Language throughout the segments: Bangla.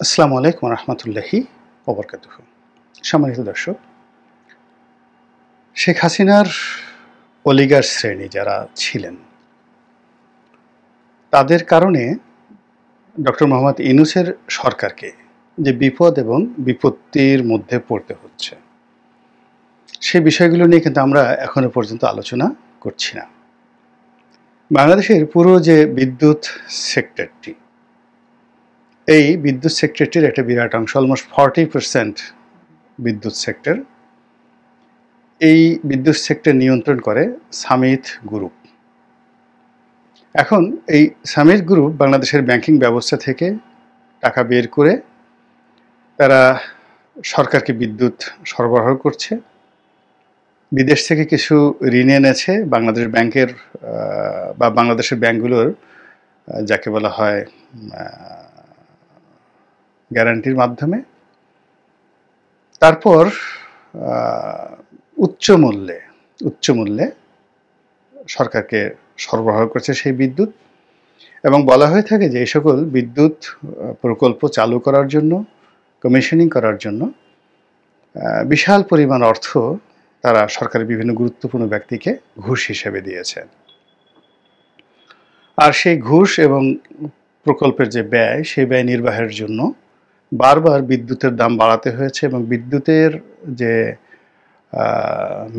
আসসালামু আলাইকুম রহমতুল্লাহি ওবরকাতুহ। সম্মানিত দর্শক, শেখ হাসিনার অলিগার শ্রেণী যারা ছিলেন তাদের কারণে ডক্টর মোহাম্মদ ইউনূসের সরকারকে যে বিপদ এবং বিপত্তির মধ্যে পড়তে হচ্ছে, সেই বিষয়গুলো নিয়ে কিন্তু আমরা এখনো পর্যন্ত আলোচনা করছি না। বাংলাদেশের পুরো যে বিদ্যুৎ সেক্টরটি, এই বিদ্যুৎ সেক্টরটির একটা বিরাট অংশ, অলমোস্ট 40% বিদ্যুৎ সেক্টর, এই বিদ্যুৎ সেক্টর নিয়ন্ত্রণ করে সামিট গ্রুপ। এখন এই সামিট গ্রুপ বাংলাদেশের ব্যাংকিং ব্যবস্থা থেকে টাকা বের করে তারা সরকারকে বিদ্যুৎ সরবরাহ করছে। বিদেশ থেকে কিছু ঋণ এনেছে বাংলাদেশ ব্যাংকের বা বাংলাদেশের ব্যাংকগুলোর যাকে বলা হয় গ্যারান্টির মাধ্যমে। তারপর উচ্চ মূল্যে সরকারকে সরবরাহ করছে সেই বিদ্যুৎ, এবং বলা হয়ে থাকে যে এই সকল বিদ্যুৎ প্রকল্প চালু করার জন্য, কমিশনিং করার জন্য বিশাল পরিমাণ অর্থ তারা সরকারের বিভিন্ন গুরুত্বপূর্ণ ব্যক্তিকে ঘুষ হিসেবে দিয়েছেন। আর সেই ঘুষ এবং প্রকল্পের যে ব্যয়, সেই ব্যয় নির্বাহের জন্য বারবার বিদ্যুতের দাম বাড়াতে হয়েছে, এবং বিদ্যুতের যে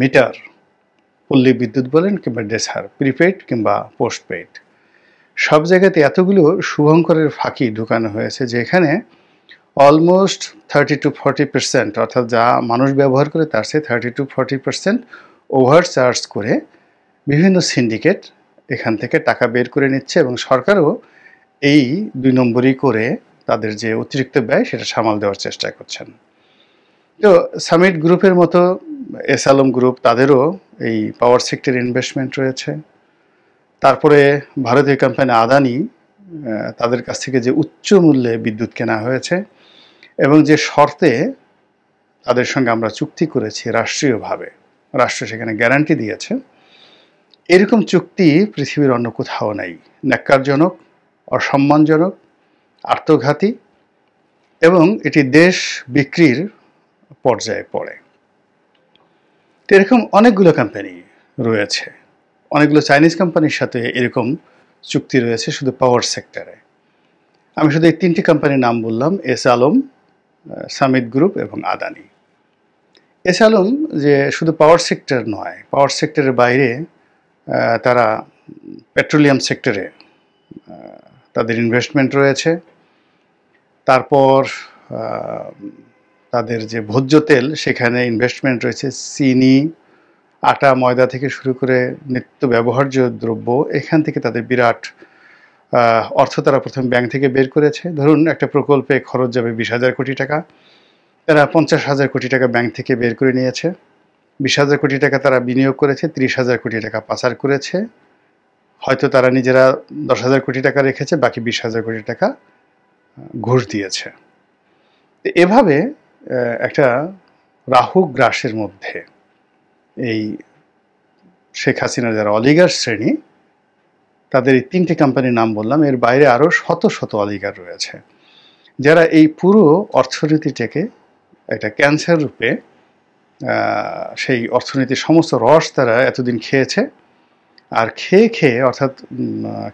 মিটার, পল্লী বিদ্যুৎ বলেন কিংবা ডেসার, প্রিপেইড কিংবা পোস্টপেইড, সব জায়গাতে এতগুলো শুভঙ্করের ফাঁকি ঢুকানো হয়েছে যে এখানে অলমোস্ট 30-40%, অর্থাৎ যা মানুষ ব্যবহার করে তার চেয়ে 30-40% ওভার চার্জ করে বিভিন্ন সিন্ডিকেট এখান থেকে টাকা বের করে নিচ্ছে, এবং সরকারও এই 2 নম্বরই করে তাদের যে অতিরিক্ত ব্যয় সেটা সামাল দেওয়ার চেষ্টা করছেন। তো সামিট গ্রুপের মতো এস আলম গ্রুপ, তাদেরও এই পাওয়ার সেক্টর ইনভেস্টমেন্ট রয়েছে। তারপরে ভারতীয় কোম্পানি আদানি, তাদের কাছ থেকে যে উচ্চ মূল্যে বিদ্যুৎ কেনা হয়েছে এবং যে শর্তে তাদের সঙ্গে আমরা চুক্তি করেছি রাষ্ট্রীয়ভাবে, রাষ্ট্র সেখানে গ্যারান্টি দিয়েছে, এরকম চুক্তি পৃথিবীর অন্য কোথাও নাই। ন্যাক্কারজনক, অসম্মানজনক, আত্মঘাতী, এবং এটি দেশ বিক্রির পর্যায়ে পড়ে। তো এরকম অনেকগুলো কোম্পানি রয়েছে, অনেকগুলো চাইনিজ কোম্পানির সাথে এরকম চুক্তি রয়েছে শুধু পাওয়ার সেক্টরে। আমি শুধু এই 3টি কোম্পানির নাম বললাম, এস আলম, সামিট গ্রুপ এবং আদানি। এস আলম যে শুধু পাওয়ার সেক্টর নয়, পাওয়ার সেক্টরের বাইরে তারা পেট্রোলিয়াম সেক্টরে তাদের ইনভেস্টমেন্ট রয়েছে। তারপর তাদের যে ভোজ্য তেল, সেখানে ইনভেস্টমেন্ট রয়েছে। চিনি, আটা, ময়দা থেকে শুরু করে নিত্য ব্যবহার্য দ্রব্য, এখান থেকে তাদের বিরাট অর্থ তারা প্রথম ব্যাংক থেকে বের করেছে। ধরুন একটা প্রকল্পে খরচ যাবে 20,000 কোটি টাকা, তারা 50,000 কোটি টাকা ব্যাংক থেকে বের করে নিয়েছে। 20,000 কোটি টাকা তারা বিনিয়োগ করেছে, 30,000 কোটি টাকা পাচার করেছে। হয়তো তারা নিজেরা 10,000 কোটি টাকা রেখেছে, বাকি 20,000 কোটি টাকা ঘুষ দিয়েছে। এভাবে একটা রাহু গ্রাসের মধ্যে এই শেখ হাসিনার যারা অলিগার শ্রেণী, তাদের এই 3টি কোম্পানির নাম বললাম, এর বাইরে আরও শত শত অলিগার রয়েছে যারা এই পুরো অর্থনীতিটাকে একটা ক্যান্সার রূপে, সেই অর্থনীতির সমস্ত রস তারা এতদিন খেয়েছে। আর খেয়ে অর্থাৎ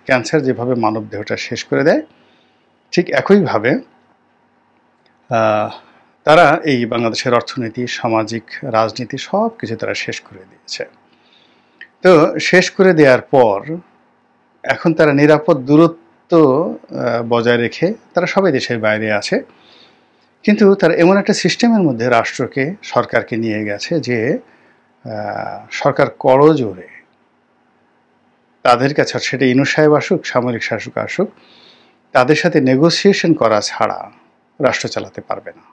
ক্যান্সার যেভাবে মানব দেহটা শেষ করে দেয়, ঠিক একইভাবে তারা এই বাংলাদেশের অর্থনীতি, সামাজিক, রাজনীতি সব কিছু তারা শেষ করে দিয়েছে। তো শেষ করে দেওয়ার পর এখন তারা নিরাপদ দূরত্ব বজায় রেখে তারা সবাই দেশের বাইরে আছে, কিন্তু তারা এমন একটা সিস্টেমের মধ্যে রাষ্ট্রকে, সরকারকে নিয়ে গেছে যে সরকার করজোড়ে তাদের কাছে, সেটা ইউনূস সাহেব আসুক, সামরিক শাসক আসুক, তাদের সাথে নেগোসিয়েশন করা ছাড়া রাষ্ট্র চালাতে পারবে না,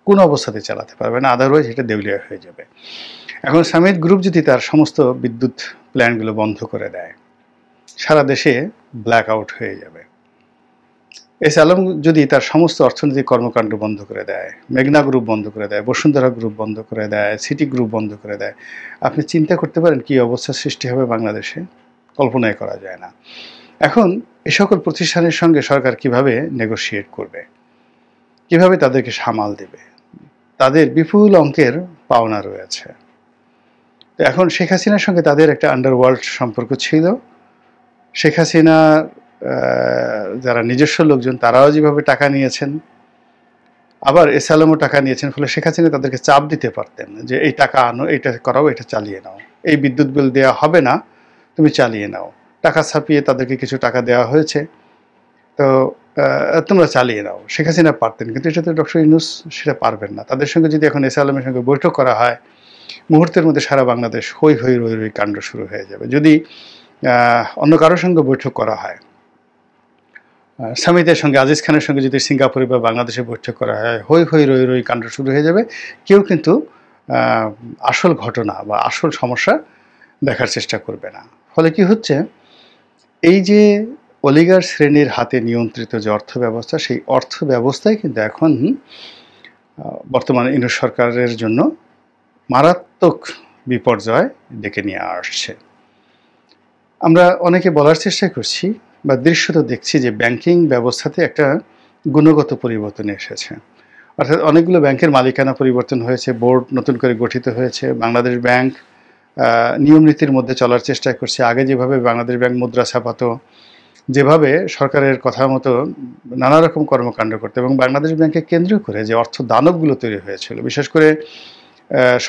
কোনো অবস্থাতে চালাতে পারবে না, আদারওয়াইজ এটা দেউলিয়া হয়ে যাবে। এখন সামিট গ্রুপ যদি তার সমস্ত বিদ্যুৎ প্ল্যান্টগুলো বন্ধ করে দেয়, সারা দেশে ব্ল্যাক আউট হয়ে যাবে। এস আলম যদি তার সমস্ত অর্থনৈতিক কর্মকাণ্ড বন্ধ করে দেয়, মেঘনা গ্রুপ বন্ধ করে দেয়, বসুন্ধরা গ্রুপ বন্ধ করে দেয়, সিটি গ্রুপ বন্ধ করে দেয়, আপনি চিন্তা করতে পারেন কী অবস্থার সৃষ্টি হবে বাংলাদেশে? কল্পনাই করা যায় না। এখন এ সকল প্রতিষ্ঠানের সঙ্গে সরকার কিভাবে নেগোশিয়েট করবে, কিভাবে তাদেরকে সামাল দেবে। তাদের বিপুল অঙ্কের পাওনা রয়েছে। তো এখন শেখ হাসিনার সঙ্গে তাদের একটা আন্ডারওয়ার্ল্ড সম্পর্ক ছিল। শেখ হাসিনা যারা নিজস্ব লোকজন তারাও যেভাবে টাকা নিয়েছেন, আবার এস আলমও টাকা নিয়েছেন, ফলে শেখ হাসিনা তাদেরকে চাপ দিতে পারতেন যে এই টাকা আনো, এটা করাও, এটা চালিয়ে নাও, এই বিদ্যুৎ বিল দেওয়া হবে না, তুমি চালিয়ে নাও। টাকা ছাপিয়ে তাদেরকে কিছু টাকা দেওয়া হয়েছে, তো তোমরা চালিয়ে নাও। শেখ হাসিনা পারতেন, কিন্তু এটা তো ডক্টর ইউনূস সেটা পারবেন না। তাদের সঙ্গে যদি এখন এস আলমের সঙ্গে বৈঠক করা হয়, মুহূর্তের মধ্যে সারা বাংলাদেশ হই হই রই রই কাণ্ড শুরু হয়ে যাবে। যদি অন্য কারোর সঙ্গে বৈঠক করা হয়, সামিতের সঙ্গে, আজিজ খানের সঙ্গে যদি সিঙ্গাপুরে বা বাংলাদেশে বৈঠক করা হয়, হই হই রই রই কাণ্ড শুরু হয়ে যাবে। কেউ কিন্তু আসল ঘটনা বা আসল সমস্যা দেখার চেষ্টা করবে না। ফলে কি হচ্ছে, এই যে অলিগার শ্রেণীর হাতে নিয়ন্ত্রিত যে অর্থ ব্যবস্থা, সেই অর্থ ব্যবস্থায় কিন্তু এখন বর্তমান ইউনূস সরকারের জন্য মারাত্মক বিপর্যয় ডেকে নিয়ে আসছে। আমরা অনেকে বলার চেষ্টা করছি বা দৃশ্যত দেখছি যে ব্যাংকিং ব্যবস্থাতে একটা গুণগত পরিবর্তন এসেছে। অর্থাৎ অনেকগুলো ব্যাংকের মালিকানা পরিবর্তন হয়েছে, বোর্ড নতুন করে গঠিত হয়েছে। বাংলাদেশ ব্যাংক নিয়ম নীতির মধ্যে চলার চেষ্টা করছে। আগে যেভাবে বাংলাদেশ ব্যাংক মুদ্রা ছাপাতো, যেভাবে সরকারের কথা মতো নানা রকম কর্মকাণ্ড করতো, এবং বাংলাদেশ ব্যাংকে কেন্দ্র করে যে অর্থ দানবগুলো তৈরি হয়েছিল, বিশেষ করে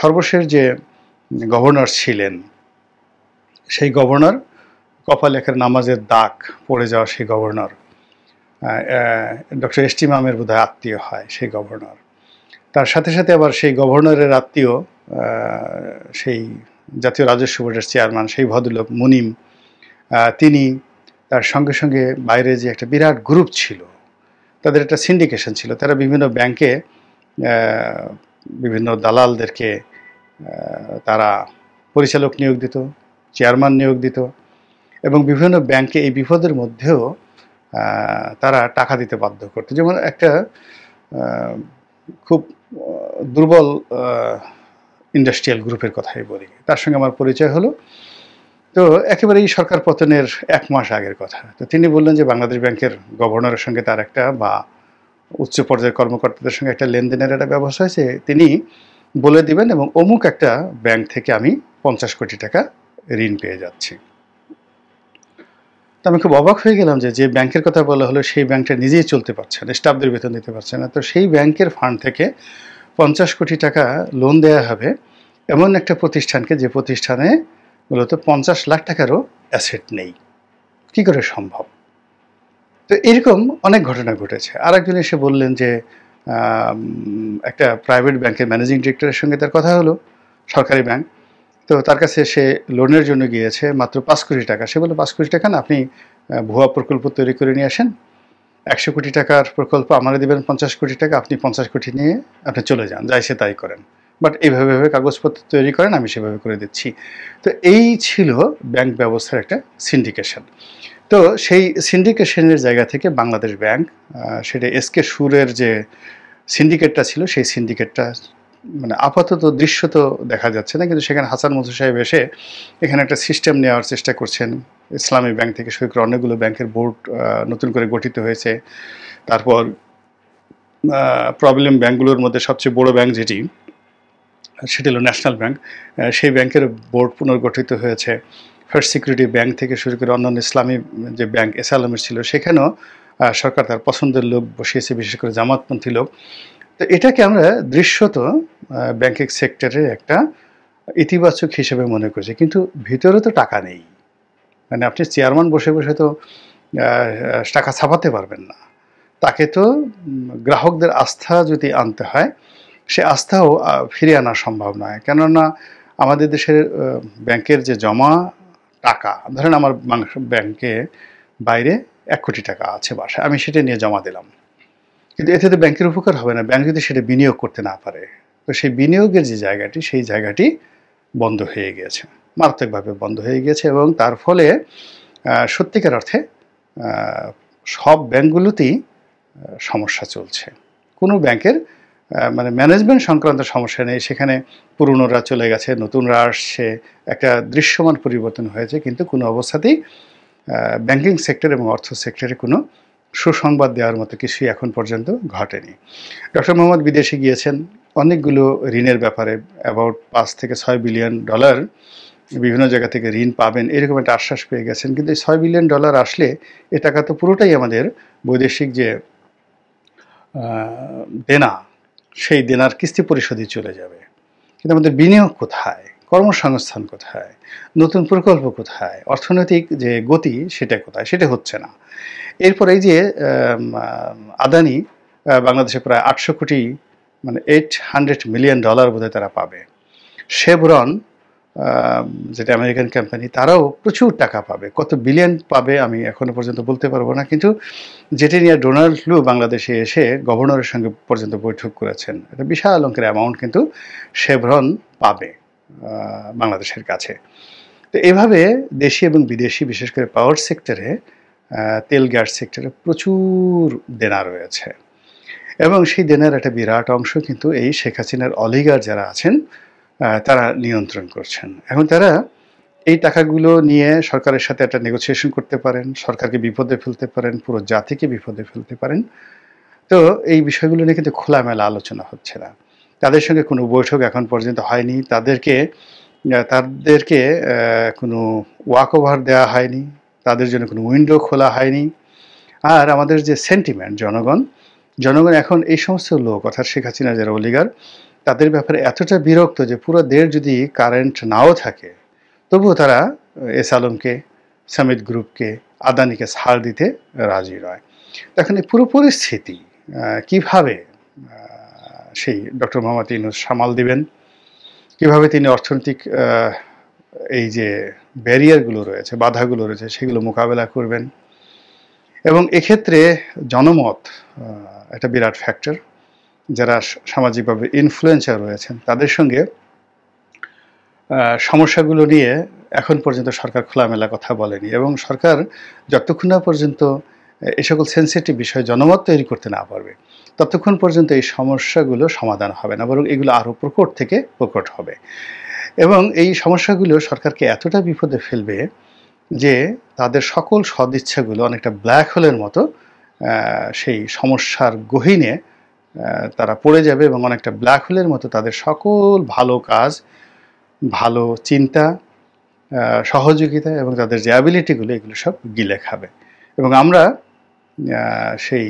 সর্বশেষ যে গভর্নর ছিলেন, সেই গভর্নর কপালে একটা নামাজের দাগ পড়ে যাওয়া সেই গভর্নর, ডক্টর এস টি মামের বোধহয় আত্মীয় হয় সেই গভর্নর। তার সাথে সাথে আবার সেই গভর্নরের আত্মীয় সেই জাতীয় রাজস্ব বোর্ডের চেয়ারম্যান, সেই ভদ্রলোক মুনিম, তিনি, তার সঙ্গে সঙ্গে বাইরে যে একটা বিরাট গ্রুপ ছিল, তাদের একটা সিন্ডিকেশন ছিল। তারা বিভিন্ন ব্যাংকে বিভিন্ন দালালদেরকে তারা পরিচালক নিয়োগ দিত, চেয়ারম্যান নিয়োগ দিত, এবং বিভিন্ন ব্যাংকে এই বিপদের মধ্যেও তারা টাকা দিতে বাধ্য করতো। যেমন একটা খুব দুর্বল ইন্ডাস্ট্রিয়াল গ্রুপের কথাই বলি, তার সঙ্গে আমার পরিচয় হলো। তো একেবারে এই সরকার পতনের 1 মাস আগের কথা। তো তিনি বললেন যে বাংলাদেশ ব্যাংকের গভর্নরের সঙ্গে তার একটা, বা উচ্চ পর্যায়ের কর্মকর্তাদের সঙ্গে একটা লেনদেনের একটা ব্যবস্থা হয়েছে, তিনি বলে দিবেন এবং অমুক একটা ব্যাংক থেকে আমি 50 কোটি টাকা ঋণ পেয়ে যাচ্ছি। তো আমি খুব অবাক হয়ে গেলাম যে ব্যাংকের কথা বলা হলো, সেই ব্যাংকটা নিজেই চলতে পারছে না, স্টাফদের বেতন দিতে পারছে না। তো সেই ব্যাংকের ফান্ড থেকে 50 কোটি টাকা লোন দেওয়া হবে এমন একটা প্রতিষ্ঠানকে, যে প্রতিষ্ঠানে মূলত 50 লাখ টাকারও অ্যাসেট নেই। কি করে সম্ভব? তো এরকম অনেক ঘটনা ঘটেছে। আরেকজন এসে বললেন যে একটা প্রাইভেট ব্যাংকের ম্যানেজিং ডিরেক্টরের সঙ্গে তার কথা হলো, সরকারি ব্যাংক। তো তার কাছে সে লোনের জন্য গিয়েছে, মাত্র 5 কোটি টাকা। সে বলল 5 কোটি টাকা না, আপনি ভুয়া প্রকল্প তৈরি করে নিয়ে আসেন, 100 কোটি টাকার প্রকল্প আমারে দেবেন 50 কোটি টাকা, আপনি 50 কোটি নিয়ে আপনি চলে যান, যাই সে তাই করেন, বাট এইভাবে কাগজপত্র তৈরি করেন, আমি সেভাবে করে দিচ্ছি। তো এই ছিল ব্যাংক ব্যবস্থার একটা সিন্ডিকেশন। তো সেই সিন্ডিকেশনের জায়গা থেকে বাংলাদেশ ব্যাংক, সেটা এসকে সুরের যে সিন্ডিকেটটা ছিল, সেই সিন্ডিকেটটা মানে আপাতত দৃশ্যত দেখা যাচ্ছে না, কিন্তু সেখানে হাসান মনসুর সাহেব এসে এখানে একটা সিস্টেম নেওয়ার চেষ্টা করছেন। ইসলামী ব্যাংক থেকে শুরু করে অনেকগুলো ব্যাংকের বোর্ড নতুন করে গঠিত হয়েছে। তারপর প্রবলেম ব্যাংকগুলোর মধ্যে সবচেয়ে বড় ব্যাংক যেটি, সেটি হলো ন্যাশনাল ব্যাংক, সেই ব্যাংকের বোর্ড পুনর্গঠিত হয়েছে। ফার্স্ট সিকিউরিটি ব্যাংক থেকে শুরু করে অন্যান্য ইসলামী যে ব্যাংক এস আলমের ছিল, সেখানেও সরকার তার পছন্দের লোক বসিয়েছে, বিশেষ করে জামাতপন্থী লোক। তো এটাকে আমরা দৃশ্যত ব্যাংকিং সেক্টরের একটা ইতিবাচক হিসেবে মনে করছি, কিন্তু ভিতরে তো টাকা নেই। মানে আপনি চেয়ারম্যান বসে বসে তো টাকা ছাপাতে পারবেন না। তাকে তো গ্রাহকদের আস্থা যদি আনতে হয়, সে আস্থাও ফিরিয়ে আনা সম্ভব নয়। কেননা আমাদের দেশের ব্যাংকের যে জমা টাকা, ধরেন আমার ব্যাংকে বাইরে 1 কোটি টাকা আছে বাসায়, আমি সেটা নিয়ে জমা দিলাম, কিন্তু এতে তো ব্যাংকের উপকার হবে না, ব্যাংক যদি সেটা বিনিয়োগ করতে না পারে। তো সেই বিনিয়োগের যে জায়গাটি, সেই জায়গাটি বন্ধ হয়ে গিয়েছে, মারাত্মকভাবে বন্ধ হয়ে গিয়েছে, এবং তার ফলে সত্যিকার অর্থে সব ব্যাংকগুলোতেই সমস্যা চলছে। কোনো ব্যাংকের মানে ম্যানেজমেন্ট সংক্রান্ত সমস্যা নেই, সেখানে পুরনোরা চলে গেছে, নতুনরা আসছে, একটা দৃশ্যমান পরিবর্তন হয়েছে, কিন্তু কোনো অবস্থাতেই ব্যাংকিং সেক্টর এবং অর্থ সেক্টরে কোনো সুসংবাদ দেওয়ার মতো কিছুই এখন পর্যন্ত ঘটেনি। ডক্টর মোহাম্মদ বিদেশে গিয়েছেন, অনেকগুলো ঋণের ব্যাপারে অ্যাবাউট $5 থেকে $6 বিলিয়ন বিভিন্ন জায়গা থেকে ঋণ পাবেন এরকম একটা আশ্বাস পেয়ে গেছেন। কিন্তু এই $6 বিলিয়ন আসলে এ টাকা তো পুরোটাই আমাদের বৈদেশিক যে দেনা, সেই দেনার কিস্তি পরিশোধই চলে যাবে। কিন্তু আমাদের বিনিয়োগ কোথায়, কর্মসংস্থান কোথায়, নতুন প্রকল্প কোথায়, অর্থনৈতিক যে গতি সেটা কোথায়, সেটা হচ্ছে না। এরপর এই যে আদানি বাংলাদেশে প্রায় 800 কোটি মানে $800 মিলিয়ন বোধহয় তারা পাবে। শেভরন যেটা আমেরিকান কোম্পানি, তারাও প্রচুর টাকা পাবে। কত বিলিয়ন পাবে আমি এখনো পর্যন্ত বলতে পারবো না, কিন্তু যেটি নিয়ে ডোনাল্ড লু বাংলাদেশে এসে গভর্নরের সঙ্গে পর্যন্ত বৈঠক করেছেন। এটা বিশাল অঙ্কের অ্যামাউন্ট কিন্তু শেভরন পাবে বাংলাদেশের কাছে। তো এভাবে দেশি এবং বিদেশি বিশেষ করে পাওয়ার সেক্টরে, তেল গ্যাস সেক্টরে প্রচুর দেনা রয়েছে এবং সেই দেনার একটা বিরাট অংশ কিন্তু এই শেখ হাসিনার অলিগার যারা আছেন তারা নিয়ন্ত্রণ করছেন। এখন তারা এই টাকাগুলো নিয়ে সরকারের সাথে একটা নেগোসিয়েশন করতে পারেন, সরকারকে বিপদে ফেলতে পারেন, পুরো জাতিকে বিপদে ফেলতে পারেন। তো এই বিষয়গুলো নিয়ে কিন্তু খোলামেলা আলোচনা হচ্ছে না। তাদের সঙ্গে কোনো বৈঠক এখন পর্যন্ত হয়নি, তাদেরকে কোনো ওয়াক ওভার দেওয়া হয়নি, তাদের জন্য কোনো উইন্ডো খোলা হয়নি। আর আমাদের যে সেন্টিমেন্ট, জনগণ এখন এই সমস্ত লোক অর্থাৎ শেখ হাসিনা যারা অলিগার, তাদের ব্যাপারে এতটা বিরক্ত যে পুরো দেশ যদি কারেন্ট নাও থাকে তবুও তারা এস আলমকে, সামিট গ্রুপকে, আদানিকে ছাড় দিতে রাজি নয়। এখন এই পুরো পরিস্থিতি কিভাবে সেই ডক্টর মোহাম্মদ ইউনূস সামাল দিবেন, কিভাবে তিনি অর্থনৈতিক এই যে ব্যারিয়ারগুলো রয়েছে, বাধাগুলো রয়েছে, সেগুলো মোকাবেলা করবেন। এবং এক্ষেত্রে জনমত একটা বিরাট ফ্যাক্টর। যারা সামাজিকভাবে ইনফ্লুয়েন্সার রয়েছেন তাদের সঙ্গে সমস্যাগুলো নিয়ে এখন পর্যন্ত সরকার খোলামেলা কথা বলেনি, এবং সরকার যতক্ষণ না পর্যন্ত এই সকল সেন্সিটিভ বিষয়ে জনমত তৈরি করতে না পারবে ততক্ষণ পর্যন্ত এই সমস্যাগুলো সমাধান হবে না, বরং এগুলো আরও প্রকট থেকে প্রকট হবে। এবং এই সমস্যাগুলো সরকারকে এতটা বিপদে ফেলবে যে তাদের সকল সদিচ্ছাগুলো অনেকটা ব্ল্যাক হোলের মতো সেই সমস্যার গহীনে তারা পড়ে যাবে, এবং অনেকটা ব্ল্যাক হোলের মতো তাদের সকল ভালো কাজ, ভালো চিন্তা, সহযোগিতা এবং তাদের যে অ্যাবিলিটিগুলো এগুলো সব গিলে খাবে। এবং আমরা সেই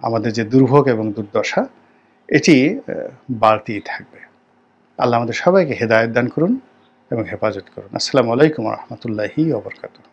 আমাদের যে দুর্ভোগ এবং দুর্দশা এটি বাড়তেই থাকবে। আল্লাহ আমাদের সবাইকে হেদায়েত দান করুন এবং হেফাজত করুন। আসসালামু আলাইকুম ওয়া রাহমাতুল্লাহি ওয়া বারাকাতুহু।